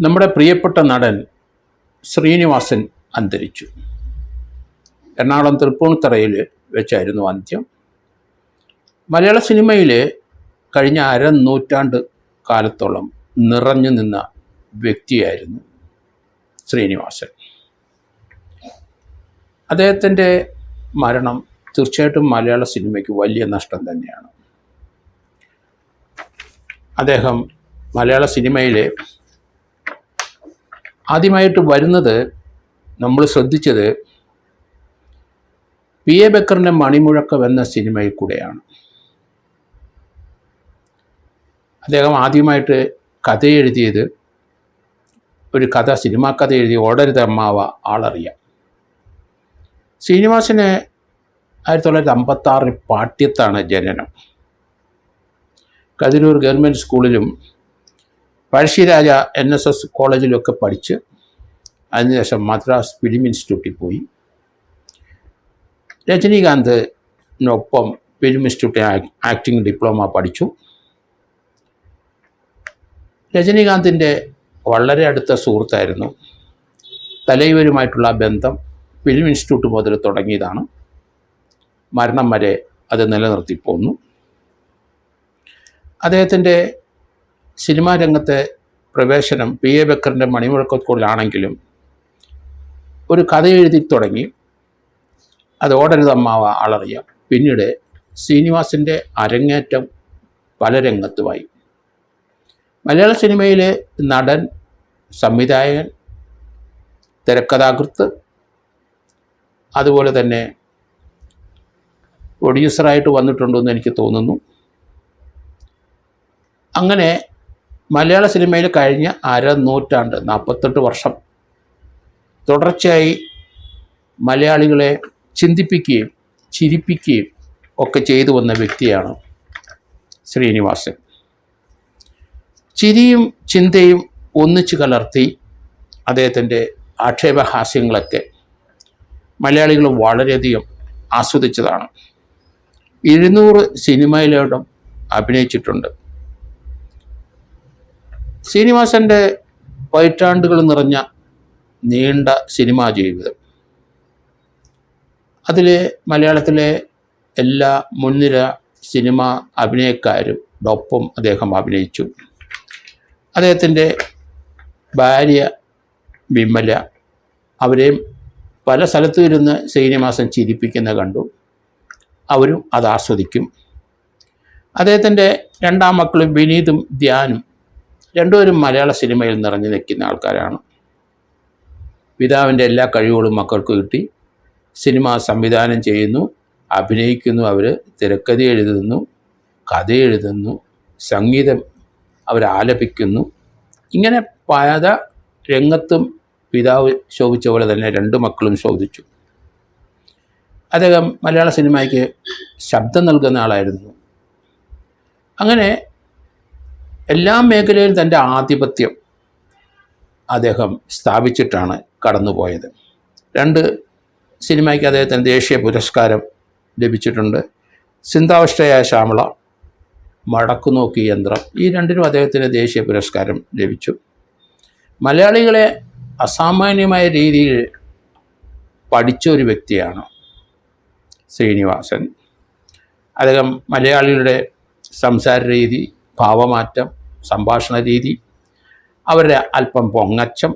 നമ്മുടെ പ്രിയപ്പെട്ട നടൻ ശ്രീനിവാസൻ അന്തരിച്ചു. എറണാകുളം തൃപ്പൂണിത്തറയിൽ വെച്ചായിരുന്നു അന്ത്യം. മലയാള സിനിമയിൽ കഴിഞ്ഞ അരനൂറ്റാണ്ട് കാലത്തോളം നിറഞ്ഞു നിന്ന വ്യക്തിയായിരുന്നു ശ്രീനിവാസൻ. അദ്ദേഹത്തിൻ്റെ മരണം തീർച്ചയായിട്ടും മലയാള സിനിമയ്ക്ക് വലിയ നഷ്ടം തന്നെയാണ്. അദ്ദേഹം മലയാള സിനിമയിൽ ആദ്യമായിട്ട് വരുന്നത് നമ്മൾ ശ്രദ്ധിച്ചത് പി എ ബക്കറിൻ്റെ മണിമുഴക്കം എന്ന സിനിമയിൽ കൂടെയാണ്. അദ്ദേഹം ആദ്യമായിട്ട് കഥ എഴുതിയത്, ഒരു കഥ, സിനിമാ കഥ എഴുതി ഓടരുത് അമ്മാവ ആളറിയാം. ശ്രീനിവാസന് 1956 പാട്യത്താണ് ജനനം. കതിരൂർ ഗവൺമെൻറ് സ്കൂളിലും പഴശ്ശിരാജ NSS കോളേജിലൊക്കെ പഠിച്ച് അതിനുശേഷം മദ്രാസ് ഫിലിം ഇൻസ്റ്റിറ്റ്യൂട്ടിൽ പോയി. രജനീകാന്തിനൊപ്പം ഫിലിം ഇൻസ്റ്റിറ്റ്യൂട്ടിൽ ആക്ടിംഗ് ഡിപ്ലോമ പഠിച്ചു. രജനീകാന്തിൻ്റെ വളരെ അടുത്ത സുഹൃത്തായിരുന്നു. തലൈവരുമായിട്ടുള്ള ബന്ധം ഫിലിം ഇൻസ്റ്റിറ്റ്യൂട്ട് മുതൽ തുടങ്ങിയതാണ്. മരണം വരെ അത് നിലനിർത്തിപ്പോന്നു. അദ്ദേഹത്തിൻ്റെ സിനിമാ രംഗത്തെ പ്രവേശനം പി എ ബക്കറിൻ്റെ മണിമുഴക്കത്തിലാണെങ്കിലും ഒരു കഥ എഴുതി തുടങ്ങി, അത് ഓടരുത് അമ്മാവ ആളറിയാം. പിന്നീട് ശ്രീനിവാസൻ്റെ അരങ്ങേറ്റം പല രംഗത്തുമായി. മലയാള സിനിമയിലെ നടൻ, സംവിധായകൻ, തിരക്കഥാകൃത്ത്, അതുപോലെ തന്നെ പ്രൊഡ്യൂസറായിട്ട് വന്നിട്ടുണ്ടെന്ന് എനിക്ക് തോന്നുന്നു. അങ്ങനെ മലയാള സിനിമയിൽ കഴിഞ്ഞ അരനൂറ്റാണ്ട്, 48 വർഷം തുടർച്ചയായി മലയാളികളെ ചിന്തിപ്പിക്കുകയും ചിരിപ്പിക്കുകയും ഒക്കെ ചെയ്തു വന്ന വ്യക്തിയാണ് ശ്രീനിവാസൻ. ചിരിയും ചിന്തയും ഒന്നിച്ചു കലർത്തി അദ്ദേഹത്തിൻ്റെ ആക്ഷേപഹാസ്യങ്ങളൊക്കെ മലയാളികൾ വളരെയധികം ആസ്വദിച്ചതാണ്. 200 സിനിമയിലോട്ടും അഭിനയിച്ചിട്ടുണ്ട്. ശ്രീനിവാസൻ്റെ പതിറ്റാണ്ടുകൾ നിറഞ്ഞ നീണ്ട സിനിമാ ജീവിതം, അതിൽ മലയാളത്തിലെ എല്ലാ മുൻനിര സിനിമാ അഭിനയക്കാരോടൊപ്പം അദ്ദേഹം അഭിനയിച്ചു. അദ്ദേഹത്തിൻ്റെ ഭാര്യ വിമല, അവരെയും പല സ്ഥലത്തും ഇരുന്ന് ശ്രീനിവാസൻ ചിരിപ്പിക്കുന്ന കണ്ടു. അവരും അത് ആസ്വദിക്കും. അദ്ദേഹത്തിൻ്റെ 2 മക്കളും വിനീതും ധ്യാനും രണ്ടുപേരും മലയാള സിനിമയിൽ നിറഞ്ഞു നിൽക്കുന്ന ആൾക്കാരാണ്. പിതാവിൻ്റെ എല്ലാ കഴിവുകളും മക്കൾക്ക് കിട്ടി. സിനിമ സംവിധാനം ചെയ്യുന്നു, അഭിനയിക്കുന്നു, അവർ തിരക്കഥ എഴുതുന്നു, കഥ എഴുതുന്നു, സംഗീതം അവരാലപിക്കുന്നു. ഇങ്ങനെ പല രംഗത്തും പിതാവ് ശോഭിച്ച പോലെ തന്നെ 2 മക്കളും ശോഭിച്ചു. അദ്ദേഹം മലയാള സിനിമയ്ക്ക് ശബ്ദം നൽകുന്ന ആളായിരുന്നു. അങ്ങനെ എല്ലാ മേഖലയിലും തൻ്റെ ആധിപത്യം അദ്ദേഹം സ്ഥാപിച്ചിട്ടാണ് കടന്നുപോയത്. 2 സിനിമയ്ക്ക് അദ്ദേഹത്തിന് ദേശീയ പുരസ്കാരം ലഭിച്ചിട്ടുണ്ട്. ചിന്താവിഷ്ടയായ ശ്യാമള, മടക്കുനോക്കി യന്ത്രം, ഈ 2നും അദ്ദേഹത്തിന് ദേശീയ പുരസ്കാരം ലഭിച്ചു. മലയാളികളെ അസാമാന്യമായ രീതിയിൽ പഠിച്ച ഒരു വ്യക്തിയാണ് ശ്രീനിവാസൻ. അദ്ദേഹം മലയാളികളുടെ സംസാര രീതി, ഭാവമാറ്റം, സംഭാഷണ രീതി, അവരുടെ അല്പം പൊങ്ങച്ചം,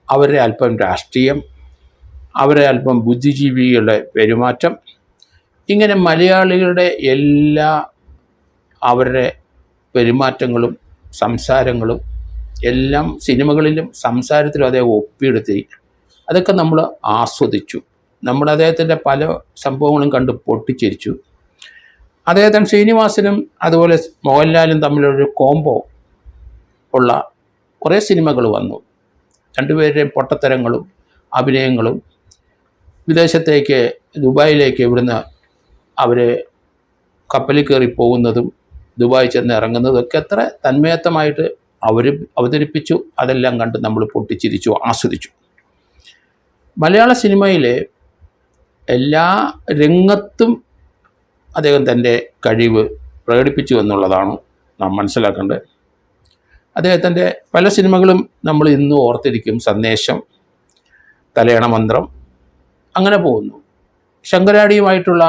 അവരുടെ അല്പം രാഷ്ട്രീയം, അവരുടെ അല്പം ബുദ്ധിജീവികളുടെ പെരുമാറ്റം, ഇങ്ങനെ മലയാളികളുടെ എല്ലാ അവരുടെ പെരുമാറ്റങ്ങളും സംസാരങ്ങളും എല്ലാം സിനിമകളിലും സംസാരത്തിലും അദ്ദേഹം ഒപ്പിയെടുത്തി. അതൊക്കെ നമ്മൾ ആസ്വദിച്ചു. നമ്മൾ അദ്ദേഹത്തിൻ്റെ പല സംഭവങ്ങളും കണ്ട് പൊട്ടിച്ചിരിച്ചു. അദ്ദേഹത്തിന് ശ്രീനിവാസനും അതുപോലെ മോഹൻലാലും തമ്മിലൊരു കോംബോ ഉള്ള കുറേ സിനിമകൾ വന്നു. 2 പേരുടെയും പൊട്ടത്തരങ്ങളും അഭിനയങ്ങളും, വിദേശത്തേക്ക് ദുബായിലേക്ക് ഇവിടുന്ന് അവർ കപ്പലിൽ കയറി പോകുന്നതും ദുബായി ചെന്ന് ഇറങ്ങുന്നതും ഒക്കെ എത്ര തന്മയത്തമായിട്ട് അവർ അവതരിപ്പിച്ചു. അതെല്ലാം കണ്ട് നമ്മൾ പൊട്ടിച്ചിരിച്ചു, ആസ്വദിച്ചു. മലയാള സിനിമയിലെ എല്ലാ രംഗത്തും അദ്ദേഹം തൻ്റെ കഴിവ് പ്രകടിപ്പിച്ചു എന്നുള്ളതാണ് നാം മനസ്സിലാക്കേണ്ടത്. അദ്ദേഹത്തിൻ്റെ പല സിനിമകളും നമ്മൾ ഇന്നും ഓർത്തിരിക്കും. സന്ദേശം, തലയണ മന്ത്രം, അങ്ങനെ പോകുന്നു. ശങ്കരാടിയുമായിട്ടുള്ള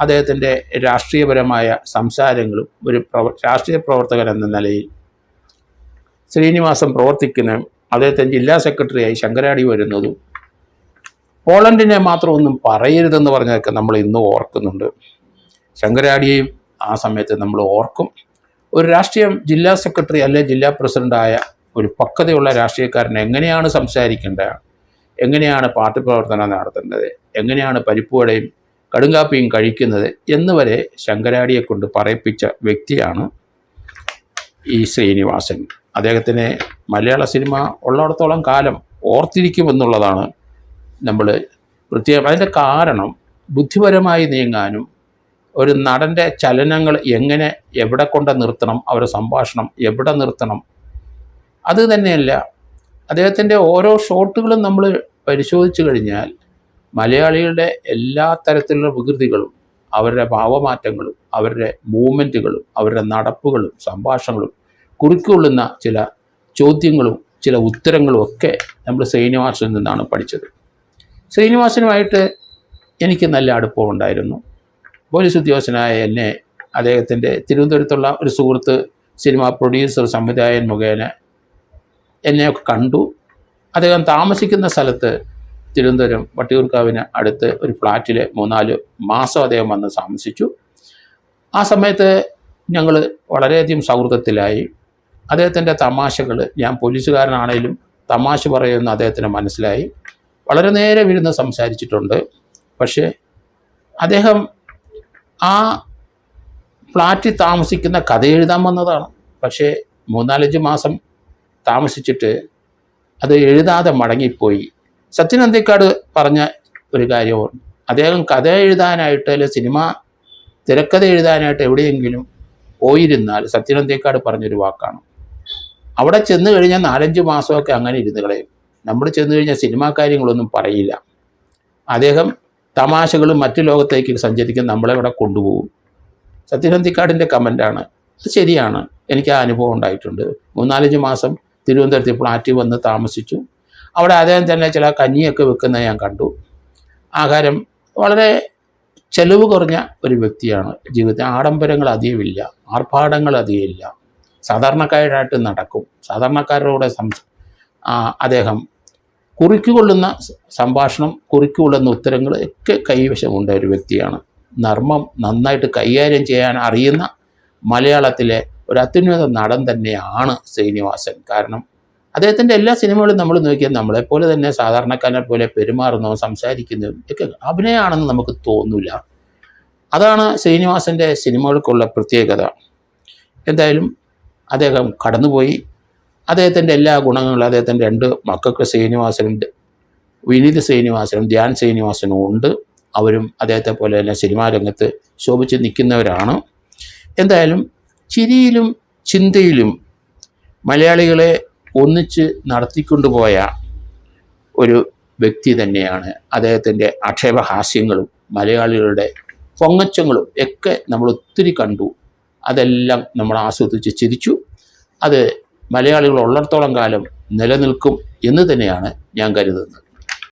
അദ്ദേഹത്തിൻ്റെ രാഷ്ട്രീയപരമായ സംസാരങ്ങളും ഒരു രാഷ്ട്രീയ പ്രവർത്തകൻ എന്ന നിലയിൽ ശ്രീനിവാസൻ പ്രവർത്തിക്കുന്നതും അദ്ദേഹത്തിന് ജില്ലാ സെക്രട്ടറിയായി ശങ്കരാടി വരുന്നതും പോളണ്ടിനെ മാത്രം ഒന്നും പറയരുതെന്ന് പറഞ്ഞതൊക്കെ നമ്മൾ ഇന്നും ഓർക്കുന്നുണ്ട്. ശങ്കരാടിയെയും ആ സമയത്ത് നമ്മൾ ഓർക്കും. ഒരു രാഷ്ട്രീയം ജില്ലാ സെക്രട്ടറി അല്ലെ ജില്ലാ പ്രസിഡൻ്റായ ഒരു പക്വതയുള്ള രാഷ്ട്രീയക്കാരൻ എങ്ങനെയാണ് സംസാരിക്കേണ്ടത്, എങ്ങനെയാണ് പാർട്ടി പ്രവർത്തനം നടത്തേണ്ടത്, എങ്ങനെയാണ് പരിപ്പുവടയും കടുങ്കാപ്പിയും കഴിക്കുന്നത് എന്നുവരെ ശങ്കരാടിയെ കൊണ്ട് പറയിപ്പിച്ച വ്യക്തിയാണ് ഈ ശ്രീനിവാസൻ. അദ്ദേഹത്തിന് മലയാള സിനിമ ഉള്ളിടത്തോളം കാലം ഓർത്തിരിക്കുമെന്നുള്ളതാണ് നമ്മൾ പ്രത്യേകം. അതിൻ്റെ കാരണം ബുദ്ധിപരമായി നീങ്ങാനും ഒരു നടൻ്റെ ചലനങ്ങൾ എങ്ങനെ എവിടെ കൊണ്ട് നിർത്തണം, അവരുടെ സംഭാഷണം എവിടെ നിർത്തണം, അത് തന്നെയല്ല അദ്ദേഹത്തിൻ്റെ ഓരോ ഷോട്ടുകളും നമ്മൾ പരിശോധിച്ചു കഴിഞ്ഞാൽ മലയാളികളുടെ എല്ലാ തരത്തിലുള്ള വികൃതികളും അവരുടെ ഭാവമാറ്റങ്ങളും അവരുടെ മൂവ്മെൻറ്റുകളും അവരുടെ നടപ്പുകളും സംഭാഷണങ്ങളും കുറിക്കൊള്ളുന്ന ചില ചോദ്യങ്ങളും ചില ഉത്തരങ്ങളും ഒക്കെ നമ്മൾ ശ്രീനിവാസനിൽ നിന്നാണ് പഠിച്ചത്. ശ്രീനിവാസനുമായിട്ട് എനിക്ക് നല്ല അടുപ്പമുണ്ടായിരുന്നു. പോലീസ് ഉദ്യോഗസ്ഥനായ എന്നെ അദ്ദേഹത്തിൻ്റെ തിരുവനന്തപുരത്തുള്ള ഒരു സുഹൃത്ത് സിനിമ പ്രൊഡ്യൂസർ സംവിധായകൻ മുഖേന എന്നെയൊക്കെ കണ്ടു. അദ്ദേഹം താമസിക്കുന്ന സ്ഥലത്ത് തിരുവനന്തപുരം വട്ടിയൂർക്കാവിന് അടുത്ത് ഒരു ഫ്ലാറ്റിൽ 3-4 മാസം അദ്ദേഹം വന്ന് താമസിച്ചു. ആ സമയത്ത് ഞങ്ങൾ വളരെയധികം സൗഹൃദത്തിലായി. അദ്ദേഹത്തിൻ്റെ തമാശകൾ, ഞാൻ പോലീസുകാരനാണേലും തമാശ പറയുമെന്ന് അദ്ദേഹത്തിന് മനസ്സിലായി. വളരെ നേരം ഇരുന്ന് സംസാരിച്ചിട്ടുണ്ട്. പക്ഷേ അദ്ദേഹം ആ ഫ്ലാറ്റിൽ താമസിക്കുന്ന കഥ എഴുതാൻ വന്നതാണ്. പക്ഷേ 3-4 മാസം താമസിച്ചിട്ട് അത് എഴുതാതെ മടങ്ങിപ്പോയി. സത്യൻ അന്തിക്കാട് പറഞ്ഞ ഒരു കാര്യവും, അദ്ദേഹം കഥ എഴുതാനായിട്ട് അല്ലെങ്കിൽ സിനിമ തിരക്കഥ എഴുതാനായിട്ട് എവിടെയെങ്കിലും പോയിരുന്നാൽ സത്യൻ അന്തിക്കാട് പറഞ്ഞൊരു വാക്കാണ്, അവിടെ ചെന്ന് കഴിഞ്ഞാൽ 4-5 മാസമൊക്കെ അങ്ങനെ ഇരുന്ന് കളയും. നമ്മൾ ചെന്ന് കഴിഞ്ഞാൽ സിനിമാ കാര്യങ്ങളൊന്നും പറയില്ല. അദ്ദേഹം തമാശകളും മറ്റു ലോകത്തേക്ക് സഞ്ചരിക്കാൻ നമ്മളെ ഇവിടെ കൊണ്ടുപോകും. സത്യൻ അന്തിക്കാടിൻ്റെ കമൻ്റാണ്. അത് ശരിയാണ്, എനിക്ക് ആ അനുഭവം ഉണ്ടായിട്ടുണ്ട്. 3-4 മാസം തിരുവനന്തപുരത്ത് ഫ്ലാറ്റിൽ വന്ന് താമസിച്ചു. അവിടെ അദ്ദേഹം തന്നെ ചില കഞ്ഞിയൊക്കെ വെക്കുന്നത് ഞാൻ കണ്ടു. ആഹാരം വളരെ ചെലവ് കുറഞ്ഞ ഒരു വ്യക്തിയാണ്. ജീവിതത്തിൽ ആഡംബരങ്ങൾ അധികമില്ല, ആർഭാടങ്ങൾ അധികമില്ല. സാധാരണക്കാരായിട്ട് നടക്കും. സാധാരണക്കാരോടെ അദ്ദേഹം കുറിക്കുകൊള്ളുന്ന സംഭാഷണം, കുറിക്കുകൊള്ളുന്ന ഉത്തരങ്ങൾ ഒക്കെ കൈവശമുണ്ട ഒരു വ്യക്തിയാണ്. നർമ്മം നന്നായിട്ട് കൈകാര്യം ചെയ്യാൻ അറിയുന്ന മലയാളത്തിലെ ഒരു അത്യുന്നത നടൻ തന്നെയാണ് ശ്രീനിവാസൻ. കാരണം അദ്ദേഹത്തിൻ്റെ എല്ലാ സിനിമകളും നമ്മൾ നോക്കിയാൽ നമ്മളെപ്പോലെ തന്നെ സാധാരണക്കാരനെ പോലെ പെരുമാറുന്നതും സംസാരിക്കുന്നതും ഒക്കെ അഭിനയമാണെന്ന് നമുക്ക് തോന്നില്ല. അതാണ് ശ്രീനിവാസൻ്റെ സിനിമകൾക്കുള്ള പ്രത്യേകത. എന്തായാലും അദ്ദേഹം കടന്നുപോയി. അദ്ദേഹത്തിൻ്റെ എല്ലാ ഗുണങ്ങളും അദ്ദേഹത്തിൻ്റെ 2 മക്കൾക്ക് ശ്രീനിവാസനും വിനീത് ശ്രീനിവാസനും ധ്യാൻ ശ്രീനിവാസനും ഉണ്ട്. അവരും അദ്ദേഹത്തെ പോലെ തന്നെ സിനിമാ രംഗത്ത് ശോഭിച്ച് നിൽക്കുന്നവരാണ്. എന്തായാലും ചിരിയിലും ചിന്തയിലും മലയാളികളെ ഒന്നിച്ച് നടത്തിക്കൊണ്ടുപോയ ഒരു വ്യക്തി തന്നെയാണ്. അദ്ദേഹത്തിൻ്റെ ആക്ഷേപഹാസ്യങ്ങളും മലയാളികളുടെ പൊങ്ങച്ചങ്ങളും ഒക്കെ നമ്മൾ ഒത്തിരി കണ്ടു. അതെല്ലാം നമ്മൾ ആസ്വദിച്ച് ചിരിച്ചു. അത് മലയാളികൾ ഉള്ളിടത്തോളം കാലം നിലനിൽക്കും എന്ന് തന്നെയാണ് ഞാൻ കരുതുന്നത്.